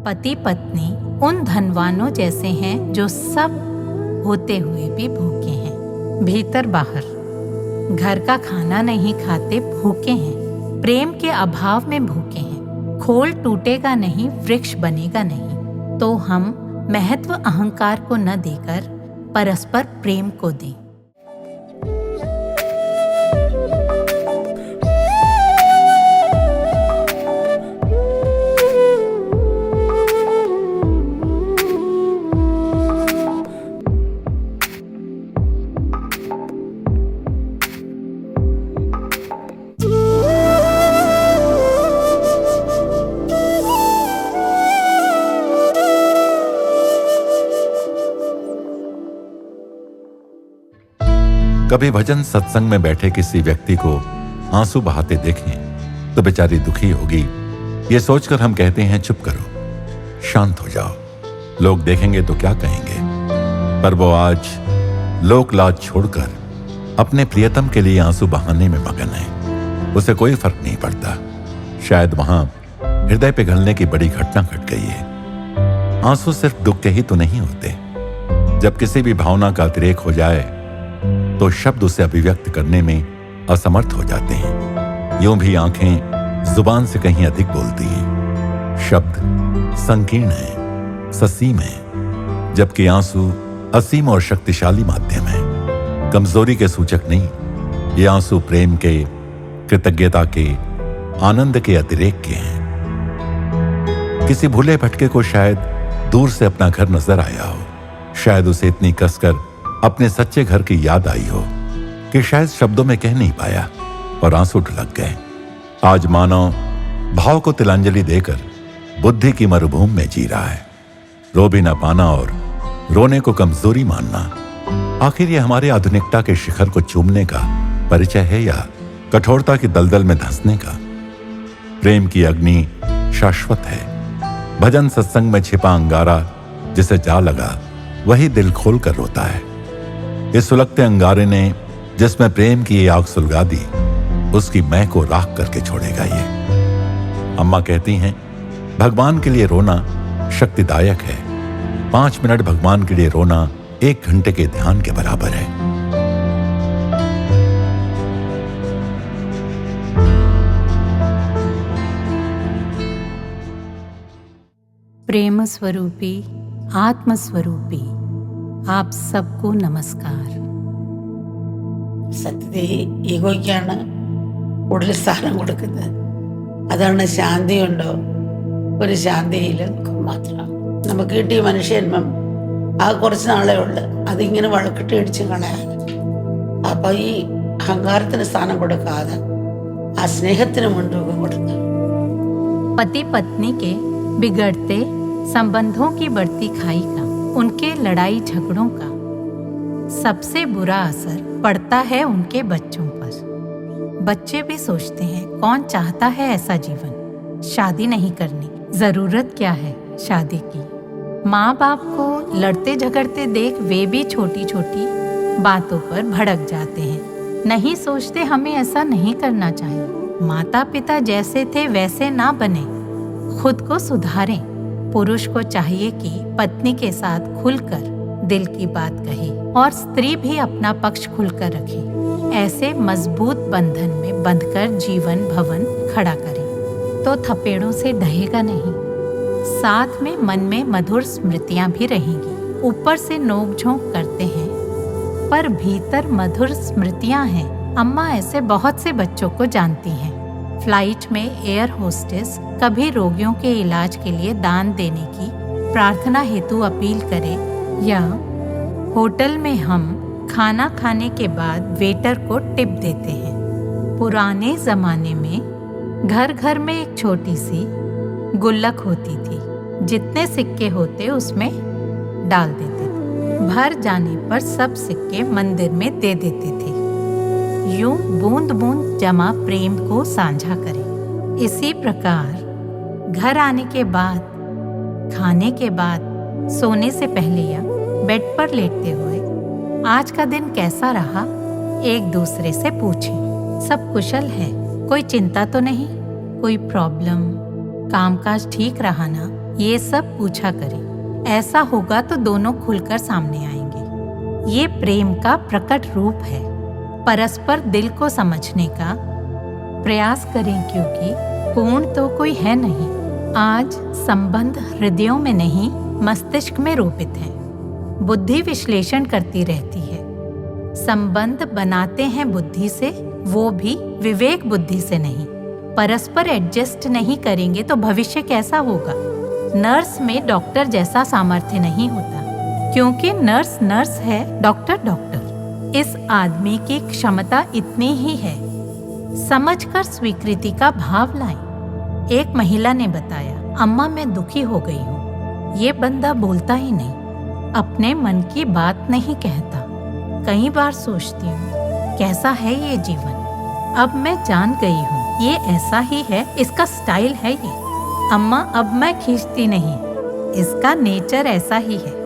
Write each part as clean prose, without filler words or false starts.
पति पत्नी उन धनवानों जैसे हैं जो सब होते हुए भी भूखे हैं, भीतर बाहर घर का खाना नहीं खाते, भूखे हैं, प्रेम के अभाव में भूखे हैं। खोल टूटेगा नहीं, वृक्ष बनेगा नहीं। तो हम महत्व अहंकार को न देकर परस्पर प्रेम को दें। कभी भजन सत्संग में बैठे किसी व्यक्ति को आंसू बहाते देखें तो बेचारी दुखी होगी, ये सोचकर हम कहते हैं चुप करो, शांत हो जाओ, लोग देखेंगे तो क्या कहेंगे। पर वो आज लोक लाज छोड़कर अपने प्रियतम के लिए आंसू बहाने में मगन है। उसे कोई फर्क नहीं पड़ता, शायद वहां हृदय पिघलने की बड़ी घटना घट गई है। आंसू सिर्फ दुख के ही तो नहीं होते। जब किसी भी भावना का अतिरेक हो जाए तो शब्द उसे अभिव्यक्त करने में असमर्थ हो जाते हैं। यूं भी आंखें जुबान से कहीं अधिक बोलती हैं। शब्द संकीर्ण है, ससीम है, जबकि आंसू असीम और शक्तिशाली माध्यम है। कमजोरी के सूचक नहीं, ये आंसू प्रेम के, कृतज्ञता के, आनंद के अतिरेक के हैं। किसी भूले भटके को शायद दूर से अपना घर नजर आया हो, शायद उसे इतनी कसकर अपने सच्चे घर की याद आई हो कि शायद शब्दों में कह नहीं पाया और आंसू ढलक गए। आज मानव भाव को तिलांजलि देकर बुद्धि की मरुभूमि में जी रहा है। रो भी ना पाना और रोने को कमजोरी मानना, आखिर ये हमारे आधुनिकता के शिखर को चूमने का परिचय है या कठोरता की दलदल में धंसने का? प्रेम की अग्नि शाश्वत है। भजन सत्संग में छिपा अंगारा जिसे जा लगा वही दिल खोल कर रोता है। इस सुलगते अंगारे ने जिसमें प्रेम की आग सुलगा दी, उसकी मैं को राख करके छोड़ेगा ये। अम्मा कहती हैं, भगवान के लिए रोना शक्तिदायक है। 5 मिनट भगवान के लिए रोना 1 घंटे के ध्यान के बराबर है। प्रेम स्वरूपी, आत्म स्वरूपी आप सबको नमस्कार। സത്യത്തിൽ ഈഗോയ്ക്കാണ് കൂടുതൽ സ്ഥാനം കൊടുക്കുന്നത്. അതാണ് ശാന്തി ഉണ്ടോ, ഒരു ശാന്തിയിൽ മാത്രം നമുക്ക് കിട്ടിയ മനുഷ്യന്മം ആ കുറച്ച് നാളേ ഉള്ളു, അതിങ്ങനെ വഴക്കിട്ട് ഇടിച്ച് കളയാൻ. അപ്പൊ ഈ അഹങ്കാരത്തിന് സ്ഥാനം കൊടുക്കാതെ ആ സ്നേഹത്തിന് മുൻതൂക്കം കൊടുക്കുക. पति पत्नी के बिगड़ते संबंधों की बढ़ती खाई का, उनके लड़ाई झगड़ों का सबसे बुरा असर पड़ता है उनके बच्चों पर। बच्चे भी सोचते हैं कौन चाहता है ऐसा जीवन, शादी नहीं करनी, जरूरत क्या है शादी की। माँ बाप को लड़ते झगड़ते देख वे भी छोटी छोटी बातों पर भड़क जाते हैं। नहीं सोचते हमें ऐसा नहीं करना चाहिए। माता पिता जैसे थे वैसे ना बने, खुद को सुधारें। पुरुष को चाहिए कि पत्नी के साथ खुलकर दिल की बात कहे और स्त्री भी अपना पक्ष खुलकर रखे। ऐसे मजबूत बंधन में बंधकर जीवन भवन खड़ा करे तो थपेड़ों से ढहेगा नहीं। साथ में मन में मधुर स्मृतियां भी रहेंगी। ऊपर से नोक-झोंक करते हैं पर भीतर मधुर स्मृतियां हैं। अम्मा ऐसे बहुत से बच्चों को जानती हैं। फ्लाइट में एयर होस्टेस कभी रोगियों के इलाज के लिए दान देने की प्रार्थना हेतु अपील करे या होटल में हम खाना खाने के बाद वेटर को टिप देते हैं। पुराने जमाने में घर घर में एक छोटी सी गुल्लक होती थी, जितने सिक्के होते उसमें डाल देते थे। भर जाने पर सब सिक्के मंदिर में दे देते थे। यूं बूंद बूंद जमा प्रेम को साझा करें। इसी प्रकार घर आने के बाद, खाने के बाद, सोने से पहले या बेड पर लेटते हुए आज का दिन कैसा रहा एक दूसरे से पूछें। सब कुशल है, कोई चिंता तो नहीं, कोई प्रॉब्लम, कामकाज ठीक रहा ना, ये सब पूछा करें। ऐसा होगा तो दोनों खुलकर सामने आएंगे। ये प्रेम का प्रकट रूप है। परस्पर दिल को समझने का प्रयास करें, क्योंकि पूर्ण तो कोई है नहीं। आज संबंध हृदयों में नहीं, मस्तिष्क में रोपित हैं। बुद्धि विश्लेषण करती रहती है। संबंध बनाते हैं बुद्धि से, वो भी विवेक बुद्धि से नहीं। परस्पर एडजस्ट नहीं करेंगे तो भविष्य कैसा होगा? नर्स में डॉक्टर जैसा सामर्थ्य नहीं होता, क्योंकि नर्स नर्स है, डॉक्टर डॉक्टर। इस आदमी की क्षमता इतनी ही है। समझकर स्वीकृति का भाव लाएं। एक महिला ने बताया, अम्मा मैं दुखी हो गई हूँ। ये बंदा बोलता ही नहीं, अपने मन की बात नहीं कहता। कई बार सोचती हूँ कैसा है ये जीवन। अब मैं जान गई हूँ ये ऐसा ही है, इसका स्टाइल है ये। अम्मा अब मैं खींचती नहीं, इसका नेचर ऐसा ही है।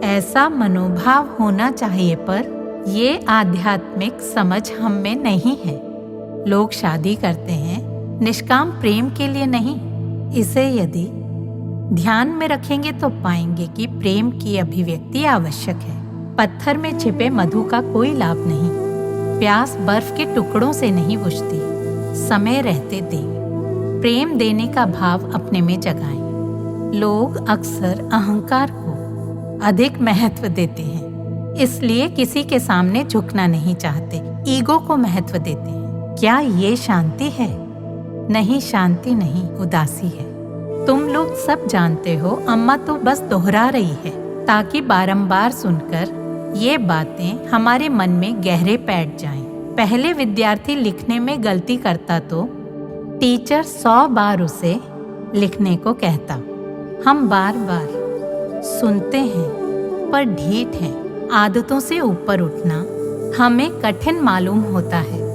ऐसा मनोभाव होना चाहिए, पर ये आध्यात्मिक समझ हम में नहीं है। लोग शादी करते हैं निष्काम प्रेम के लिए नहीं। इसे यदि ध्यान में रखेंगे तो पाएंगे कि प्रेम की अभिव्यक्ति आवश्यक है। पत्थर में छिपे मधु का कोई लाभ नहीं। प्यास बर्फ के टुकड़ों से नहीं बुझती। समय रहते दें। प्रेम देने का भाव अपने में जगाएं। लोग अक्सर अहंकार को अधिक महत्व देते हैं, इसलिए किसी के सामने झुकना नहीं चाहते। ईगो को महत्व देते हैं। क्या ये शांति है? नहीं, शांति नहीं, उदासी है। तुम लोग सब जानते हो, अम्मा तो बस दोहरा रही है ताकि बारंबार सुनकर ये बातें हमारे मन में गहरे बैठ जाएं। पहले विद्यार्थी लिखने में गलती करता तो टीचर 100 बार उसे लिखने को कहता। हम बार बार सुनते हैं पर ढीठ हैं। आदतों से ऊपर उठना हमें कठिन मालूम होता है।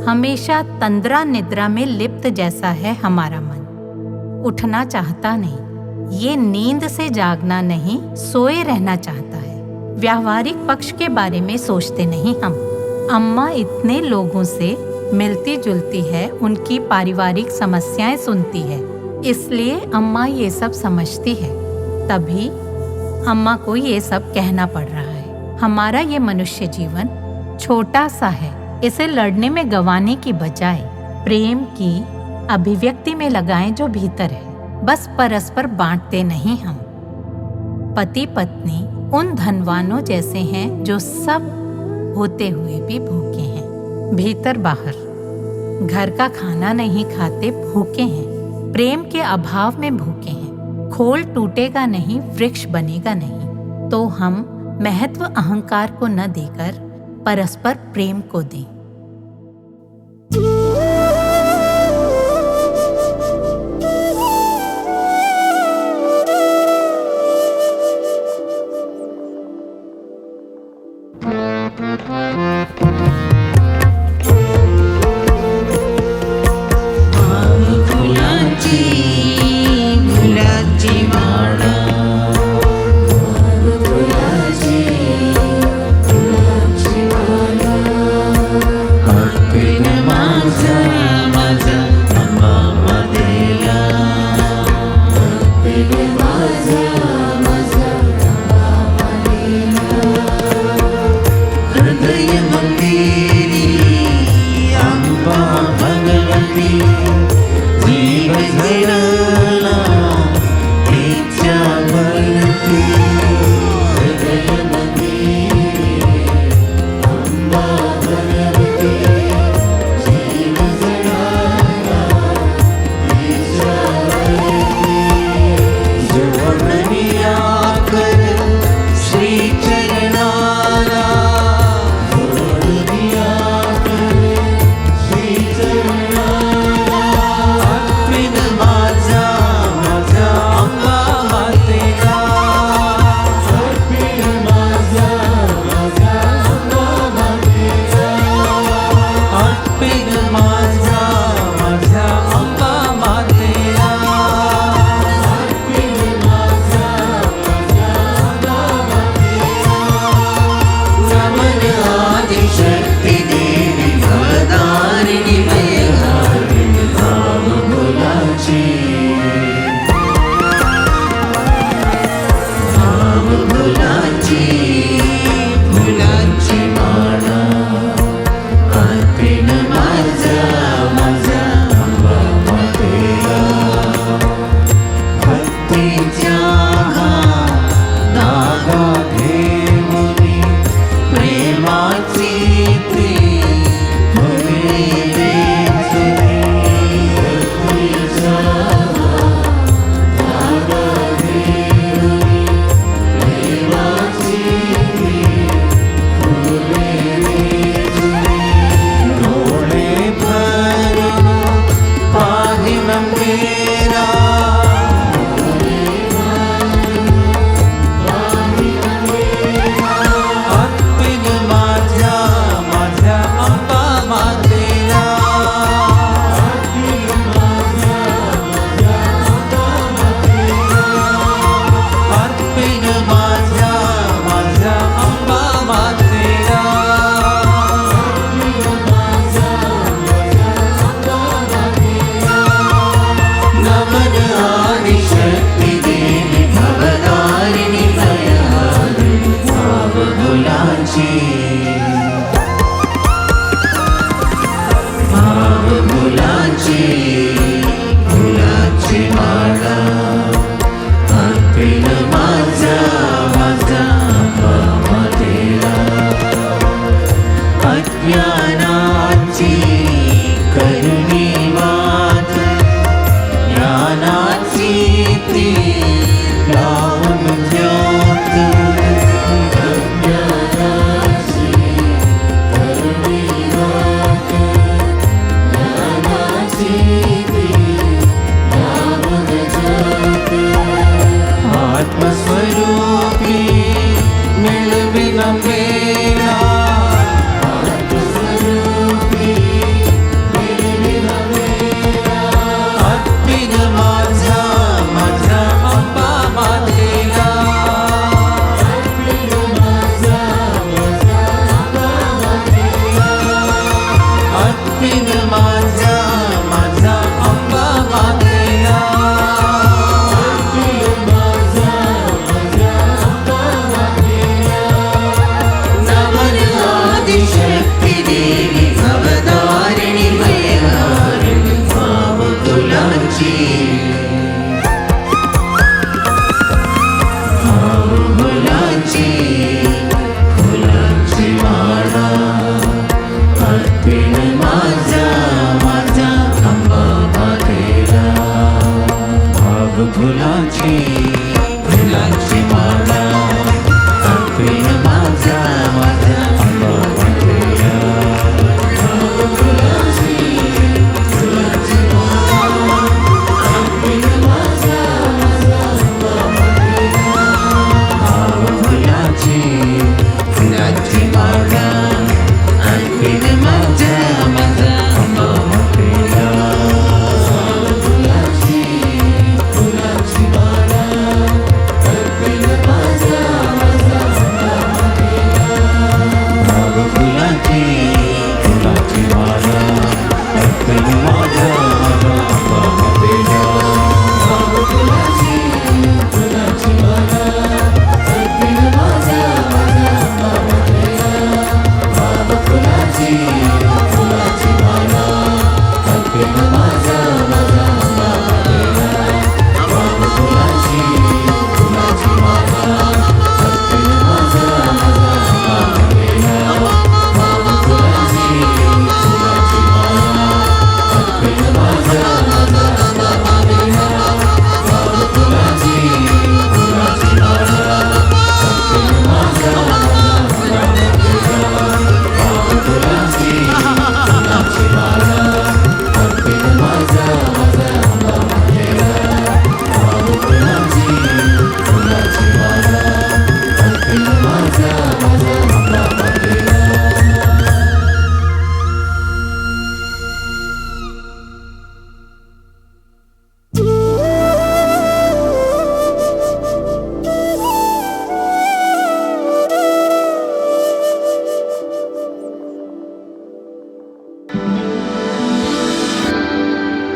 हमेशा तंद्रा निद्रा में लिप्त जैसा है हमारा मन। उठना चाहता नहीं। ये नींद से जागना नहीं, सोए रहना चाहता है। व्यावहारिक पक्ष के बारे में सोचते नहीं हम। अम्मा इतने लोगों से मिलती जुलती है, उनकी पारिवारिक समस्याएं सुनती है, इसलिए अम्मा ये सब समझती है। तभी अम्मा को ये सब कहना पड़ रहा है। हमारा ये मनुष्य जीवन छोटा सा है। इसे लड़ने में गंवाने की बजाय प्रेम की अभिव्यक्ति में लगाएं जो भीतर है। बस परस्पर बांटते नहीं हम। पति पत्नी उन धनवानों जैसे हैं जो सब होते हुए भी भूखे हैं, भीतर बाहर। घर का खाना नहीं खाते, भूखे हैं। प्रेम के अभाव में भूखे हैं। खोल टूटेगा नहीं, वृक्ष बनेगा नहीं। तो हम महत्व अहंकार को न देकर परस्पर प्रेम को दें।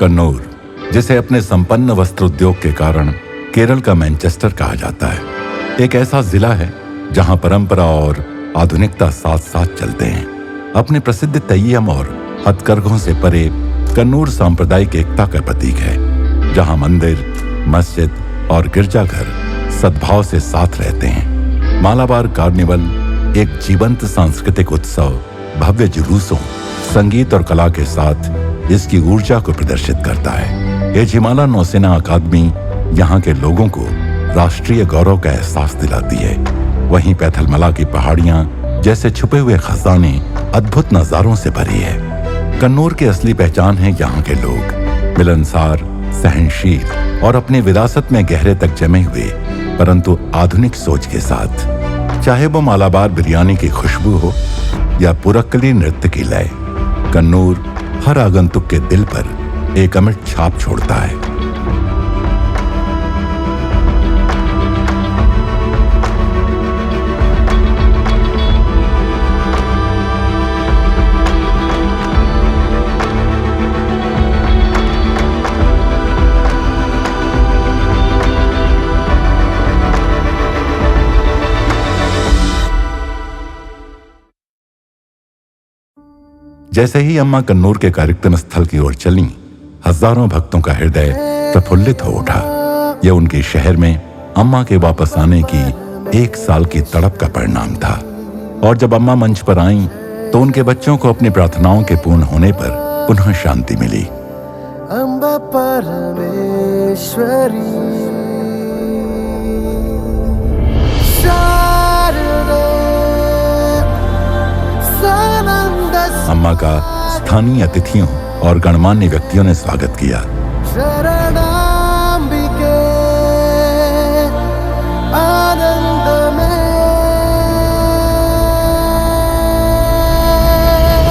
कन्नौर, जिसे अपने संपन्न वस्त्र उद्योग के कारण केरल का मैनचेस्टर कहा जाता है, एक ऐसा जिला है जहां परंपरा और आधुनिकता साथ साथ चलते हैं। अपने प्रसिद्ध तैयम और हथकरघों से परे कन्नौर सांप्रदायिक एकता का प्रतीक है, जहां मंदिर, मस्जिद, और गिरजाघर सद्भाव से साथ रहते हैं। मालाबार कार्निवल एक जीवंत सांस्कृतिक उत्सव भव्य जुलूसों, संगीत और कला के साथ इसकी ऊर्जा को प्रदर्शित करता है। एझिमाला नौसेना अकादमी यहाँ के लोगों को राष्ट्रीय गौरव का एहसास दिलाती है। वहीं पैथलमला की पहाड़ियां जैसे छुपे हुए खजाने अद्भुत नजारों से भरी है। कन्नूर की असली पहचान है यहाँ के लोग, मिलनसार, सहनशील और अपनी विरासत में गहरे तक जमे हुए, परंतु आधुनिक सोच के साथ। चाहे वो मालाबार बिरयानी की खुशबू हो या पुरक्कली नृत्य की लय, कन्नूर हर आगंतुक के दिल पर एक अमिट छाप छोड़ता है। जैसे ही अम्मा कन्नूर के कार्यक्रम स्थल की ओर चली, हजारों भक्तों का हृदय प्रफुल्लित हो उठा। यह उनके शहर में अम्मा के वापस आने की 1 साल की तड़प का परिणाम था। और जब अम्मा मंच पर आईं, तो उनके बच्चों को अपनी प्रार्थनाओं के पूर्ण होने पर पुनः शांति मिली। अम्बा परमेश्वरी अम्मा का स्थानीय अतिथियों और गणमान्य व्यक्तियों ने स्वागत किया। शरणाम्बिके आनंद में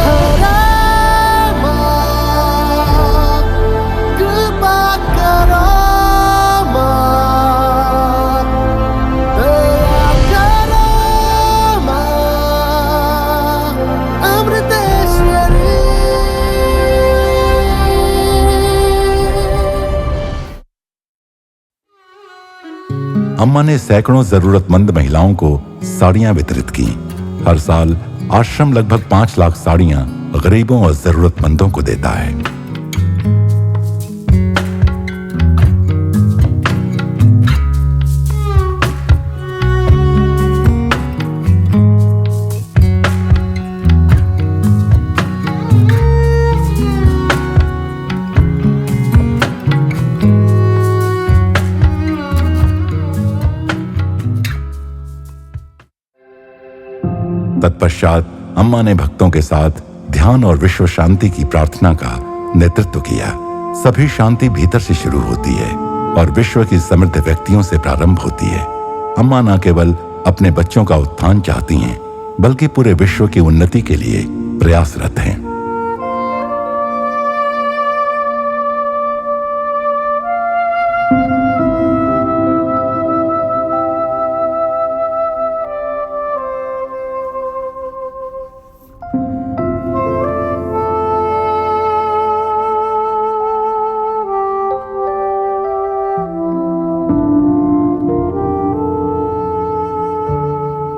हरामा कृपा करो मां, दया करो मां, अमृतेश्वरी। अम्मा ने सैकड़ों जरूरतमंद महिलाओं को साड़ियां वितरित की। हर साल आश्रम लगभग 5 लाख साड़ियां गरीबों और जरूरतमंदों को देता है। तत्पश्चात अम्मा ने भक्तों के साथ ध्यान और विश्व शांति की प्रार्थना का नेतृत्व किया। सभी शांति भीतर से शुरू होती है और विश्व की समृद्ध व्यक्तियों से प्रारंभ होती है। अम्मा न केवल अपने बच्चों का उत्थान चाहती हैं, बल्कि पूरे विश्व की उन्नति के लिए प्रयासरत हैं।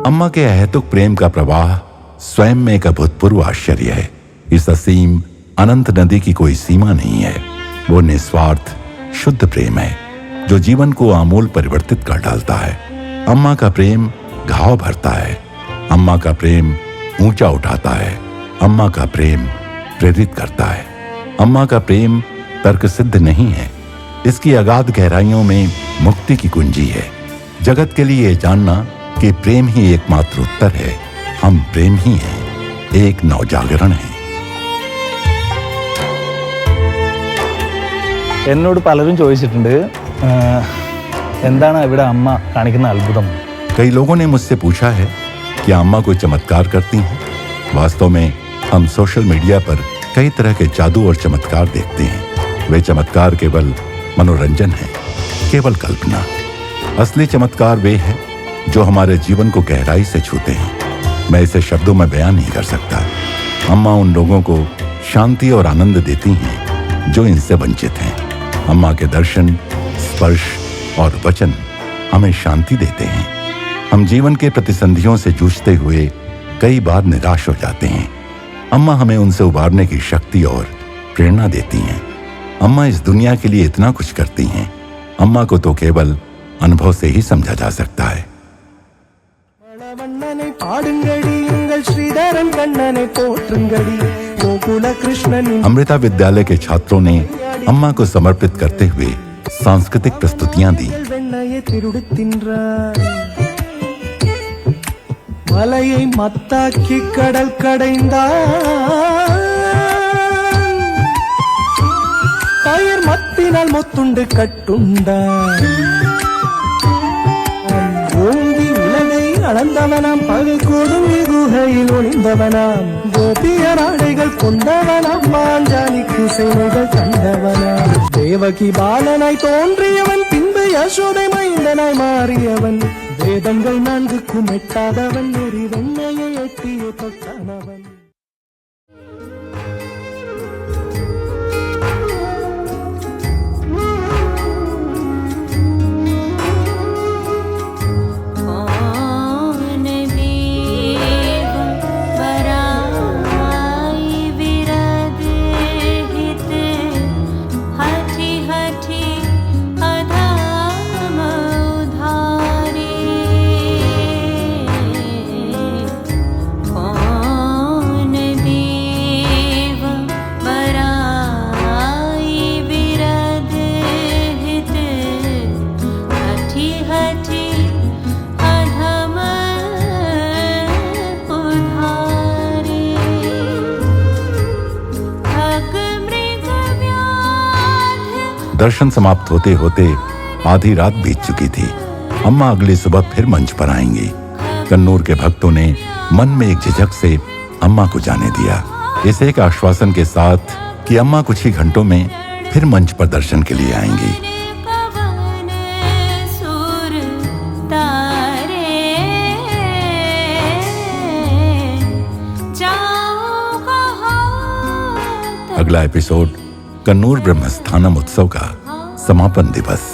अम्मा के अहेतुक प्रेम का प्रवाह स्वयं में एक अभूतपूर्व आश्चर्य है। इस असीम अनंत नदी की कोई सीमा नहीं है। वो निस्वार्थ शुद्ध प्रेम है जो जीवन को आमूल परिवर्तित कर डालता है। अम्मा का प्रेम घाव भरता है। अम्मा का प्रेम ऊंचा उठाता है। अम्मा का प्रेम प्रेरित करता है। अम्मा का प्रेम तर्क सिद्ध नहीं है। इसकी अगाध गहराइयों में मुक्ति की कुंजी है। जगत के लिए जानना कि प्रेम ही एकमात्र उत्तर है। हम प्रेम ही हैं, एक नवजागरण है। എന്നോട് പലരും ചോദിച്ചിട്ടുണ്ട് എന്താണ് ഇവിടെ അമ്മ കാണിക്കുന്ന അത്ഭുതം। कई लोगों ने मुझसे पूछा है कि अम्मा कोई चमत्कार करती हैं। वास्तव में हम सोशल मीडिया पर कई तरह के जादू और चमत्कार देखते हैं। वे चमत्कार केवल मनोरंजन है, केवल कल्पना। असली चमत्कार वे हैं जो हमारे जीवन को गहराई से छूते हैं। मैं इसे शब्दों में बयान नहीं कर सकता। अम्मा उन लोगों को शांति और आनंद देती हैं जो इनसे वंचित हैं। अम्मा के दर्शन, स्पर्श और वचन हमें शांति देते हैं। हम जीवन के प्रतिसंधियों से जूझते हुए कई बार निराश हो जाते हैं। अम्मा हमें उनसे उबारने की शक्ति और प्रेरणा देती हैं। अम्मा इस दुनिया के लिए इतना कुछ करती हैं। अम्मा को तो केवल अनुभव से ही समझा जा सकता है। மணவண்ணனை பாடுங்கடி எங்கள் ஸ்ரீதரன் கண்ணனை போற்றுங்கடி கோகுல கிருஷ்ணனின் अमृता विद्यालय के छात्रों ने अम्मा को समर्पित करते हुए सांस्कृतिक प्रस्तुतियां दी। வெண்ணையை திருடி தின்றார் மலையை மத்தாக்கி கடல் கடைந்தார் பயிர் மத்தினால் முத்துண்டு கட்டுண்டார் ஓங்கி உலகை அளந்தவனாம் பகை கொடுங்கி குகையில் ஒளிந்தவனாம் கோபிய நாடைகள் கொண்டவனாம் மாஞ்சாலிக்கு சேனைகள் கண்டவனாம் தேவகி பாலனாய் தோன்றியவன் பின்பு யசோதை மைந்தனாய் மாறியவன் வேதங்கள் 4க்கும் எட்டாதவன் ஒரு வெண்ணையை எட்டிய தொட்டானவன் दर्शन समाप्त होते होते आधी रात बीत चुकी थी। अम्मा अगली सुबह फिर मंच पर आएंगी। कन्नूर के भक्तों ने मन में एक झिझक से अम्मा को जाने दिया, इस एक आश्वासन के साथ कि अम्मा कुछ ही घंटों में फिर मंच पर दर्शन के लिए आएंगी। अगला एपिसोड कन्नूर ब्रह्मस्थानम उत्सव का समापन दिवस।